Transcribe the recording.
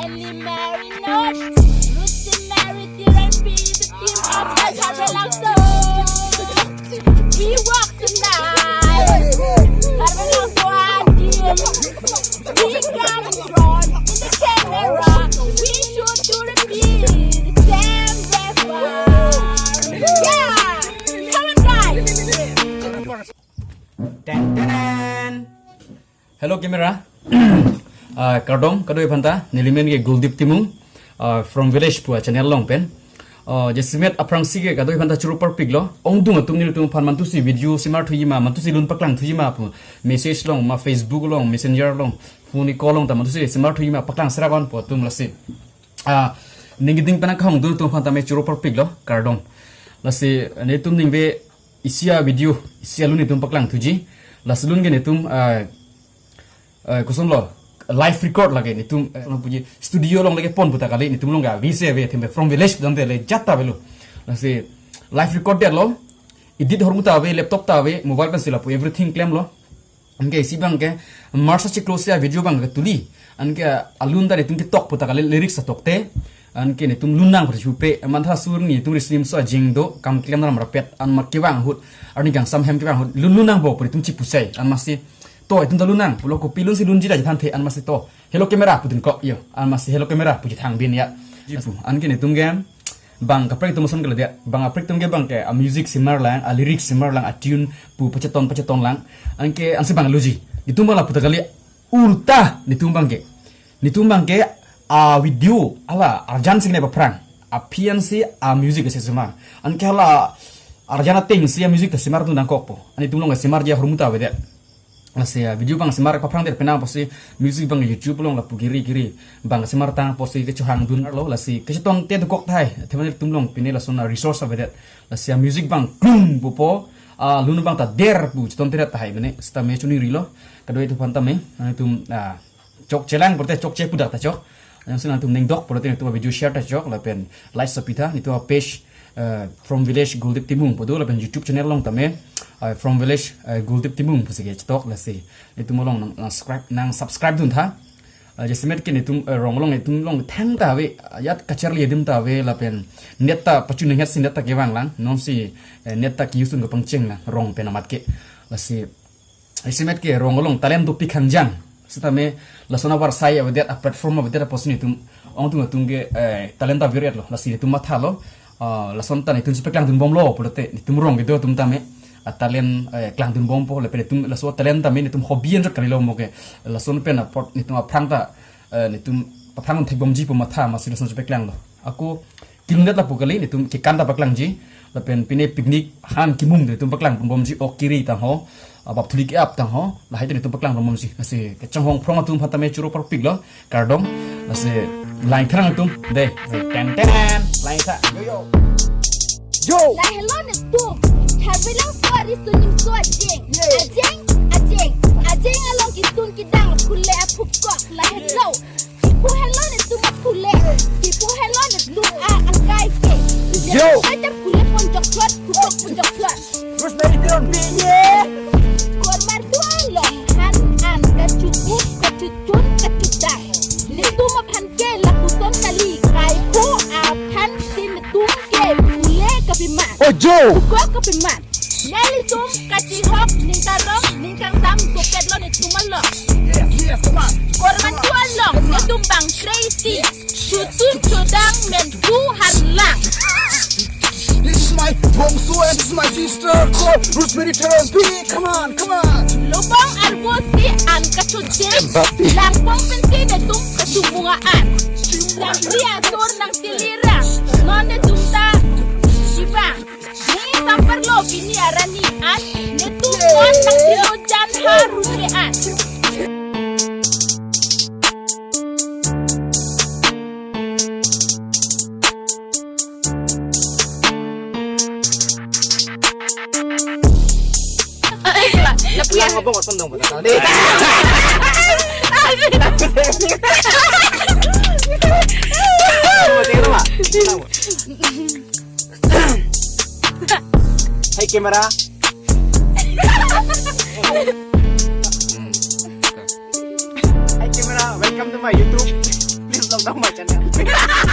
Nelly Marinot, Lucy Mary, TRP, the team of the Carmelazzo. We rock tonight. Carmelazzo and team. We come from in the camera. We shoot to repeat the same record. Yeah, come on guys. Ten. Hello camera. Kardom kadoi phanta nilimen ge Guldip Timung from village pu channel long pen jesimet aprang sige kadoi phanta churu par piglo ongdung atung nil tung phan man tu si video simar thui ma man tu si lun paklang thui ma pu message long ma Facebook long messenger long phone call long ta man tu si simar thui ma paklang sragon po tum lasi ningiding pana khong du tung phanta me churu par piglo kardom lasi ne tum ningbe isia video isia lun tum paklang thuji laslun ge ne tum kusum lo live record lagi ni tum puji studio long lagi pon puta kali ni tum long ga VCV thembe from village dam le jatta belu lasi live record der lo edit hormuta ave laptop ta ave mobile kan sila pu everything claim lo anke si bang ke marsa chi close ya video bang tuli anke alun da ni tum ki tok puta kali lyrics sa tok te anke ni tum lunang par chupe mantha sur ni tum slim so jingdo kam claim na marpet an makiwang hut arni gang sam hem kiwang hut lunang bo puri tum chi pusai an masi to itu lunang pulo ko pilun si lunji da than the an masi to hello camera putin ko yo an masi hello camera puji thang bin ya jipu an kini tungem bang kapre tu muson dia bang apre tungge bang ke a music simmer lang a lyrics simmer lang a tune pu paceton lang an ke an si bang logi itu malah putakali ulta ni tumbang ke a video ala arjan sing ne ba prang a PNC a music ke simmer an ke ala arjana ting si a music ke simmer tu nang kokpo ani tumlong ke simmer dia hormuta be Asia video bang semar ka prang der pena posi music bang YouTube long la pu kiri bang semar tang posi ke chohang dun lo la si ke tong te kok thai themani tumlong pine la sona resource of that la sia music bang klum bupo lunu bang ta der pu chton te thai bene sta me chuni rilo kadoi tu phanta me tum chok chelang porte chok che pudak ta chok yang sina tum neng dok porte tu video share ta chok la pen like sapita ni tu page from village Guldip Timung podo la pen YouTube channel long tame from village Guldip Timung pusige tok la se itu molong nang subscribe dun tha jesimet ke nitum ronglong itum long thang ta we yat kachar li dim ta we la pen netta pachun ngat sin netta ke wang lang non si netta ki yusun ko pangcheng na rong pen amat ke la se jesimet ke ronglong talent du pikhangjang setame la sona war sai of that platform of that opportunity ong tung ge talent ta viret lo la si tu matha lo la son ta ni tun speklang dun bom lo pote ni tum rong gitu tum tame talent klang dun bom po le pe tum la so talent ta ni tum hobby en kali lo mo ke la son pe na port ni tum aprang ta ni tum paphang thik bom ji po matha ma si la son speklang lo aku kilundet la pokali ni tum ki kanda paklang ji la pen pine picnic han ki mum de tum paklang bom ji okiri ta ho bab thuli ki ap ta ho la hai ni tum paklang bom ji ase ke chang hong prong tum phatame churu par pik lo kardom ase lain thrang tum de ten lain tha yo La hello ni tu. Habilang suari sunyim suajing. Ajing along kitun kidang kule apukok. La hello. Kipu hello ni tu makule. Kipu hello ni lu angkai ke. Yo. Ada kule ponjok suat, kupok ponjok suat. terus dari turun piye Kormar dua long han kacukup kacutun kacudang. Ni tu mapan ke la puton kali kai ko apan sin tu ke kule kapiman. ojo Ko kapiman. Nelly tum kaci hop ningkarong ningkang sam buket lo ni tumalo. yes come on Korman dua long ni tumbang crazy. Cutun cudang men tu harlang. This is my bongsu and this is my sister. Rosemary Therapy. Come on. Lubang arwosi an kacudin. Langpong pensi de tum kacumungaan. Lang riator ng silirang. Non de tumta sibang. Ni sampar lo biniaranian. Ni tumon ng silojan harusian. lang ngobong at tundong pada tadi Hai kamera Hai kamera welcome to my YouTube please Vlog ng my channel.